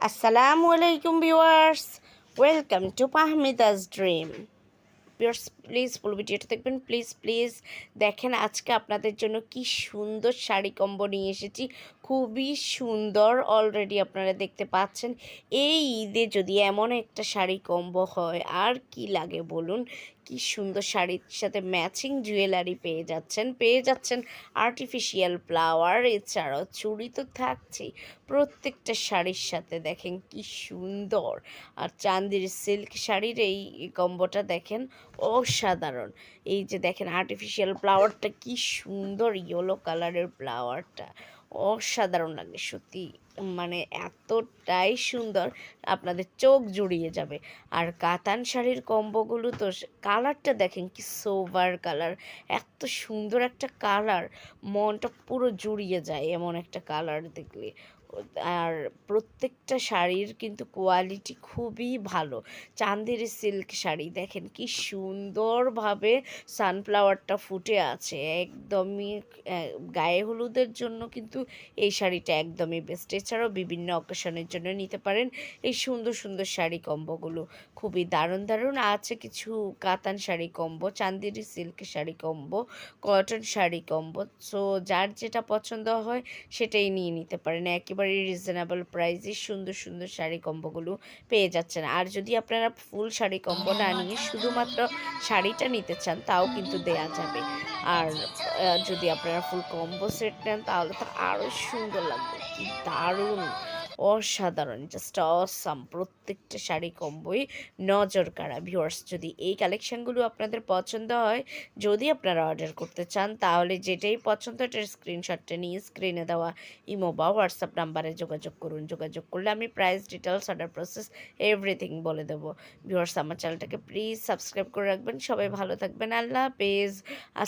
আসসালামু আলাইকুম viewers, welcome to পাহমিদাস ড্রিম। ভিউয়ার্স প্লিজ ফুল ভিডিওটা দেখবেন, প্লিজ প্লিজ দেখেন। আজকে আপনাদের জন্য কি সুন্দর শাড়ি কম্বো নিয়ে এসেছি, খুবই সুন্দর। অলরেডি আপনারা দেখতে পাচ্ছেন। এই ঈদে যদি এমন একটা শাড়ি কম্বো হয় আর কি লাগে বলুন। কি সুন্দর, শাড়ির সাথে ম্যাচিং জুয়েলারি পেয়ে যাচ্ছেন আর্টিফিশিয়াল ফ্লাওয়ার, এছাড়াও চুড়ি তো থাকছেই প্রত্যেকটা শাড়ির সাথে। দেখেন কি সুন্দর। আর চান্দির সিল্ক শাড়ির এই কম্বোটা দেখেন অসাধারণ। এই যে দেখেন আর্টিফিশিয়াল ফ্লাওয়ারটা কি সুন্দর, ইয়েলো কালারের ফ্লাওয়ারটা অসাধারণ লাগে সত্যি। মানে এতটাই সুন্দর, আপনাদের চোখ জুড়িয়ে যাবে। আর কাতান শাড়ির কম্বোগুলো তো কালারটা দেখেন কি সোভার কালার, এত সুন্দর একটা কালার, মনটা পুরো জুড়িয়ে যায় এমন একটা কালার দেখলে। আর প্রত্যেকটা শাড়ির কিন্তু কোয়ালিটি খুবই ভালো। চান্দের সিল্ক শাড়ি দেখেন কি সুন্দরভাবে সানফ্লাওয়ারটা ফুটে আছে একদমই। গায়ে হলুদের জন্য কিন্তু এই শাড়িটা একদমই বেস্ট। এছাড়াও বিভিন্ন অকেশনের জন্য নিতে পারেন এই সুন্দর সুন্দর শাড়ি কম্বোগুলো। খুবই দারুণ দারুণ আছে কিছু কাতান sari combo, Chanderi silk sari combo, cotton sari combo. So যার যেটা পছন্দ হয় সেটাই নিয়ে নিতে পারেন। একেবারে রিজনেবল প্রাইসে সুন্দর সুন্দর শাড়ি কম্বোগুলো পেয়ে যাচ্ছেন। আর যদি আপনারা ফুল শাড়ি কম্বো না নিয়ে শুধুমাত্র শাড়িটা নিতে চান তাও কিন্তু দেয়া যাবে। আর যদি আপনারা ফুল কম্বো সেট নেন তাহলে তো আরও সুন্দর লাগবে। কি দারুণ, অসাধারণ, জাস্ট অসাম। প্রত্যেকটা শাড়ি কম্বোই নজর কাড়া। ভিউয়ার্স যদি এই কালেকশানগুলো আপনাদের পছন্দ হয়, যদি আপনারা অর্ডার করতে চান তাহলে যেটাই পছন্দ এটার স্ক্রিনশটটা নিয়ে স্ক্রিনে দেওয়া ইমো বা হোয়াটসঅ্যাপ নাম্বারে যোগাযোগ করুন। যোগাযোগ করলে আমি price details, order process everything বলে দেবো। ভিউয়ার্স আমার চ্যানেলটাকে প্লিজ সাবস্ক্রাইব করে রাখবেন। সবাই ভালো থাকবেন, আল্লাহ হাফেজ।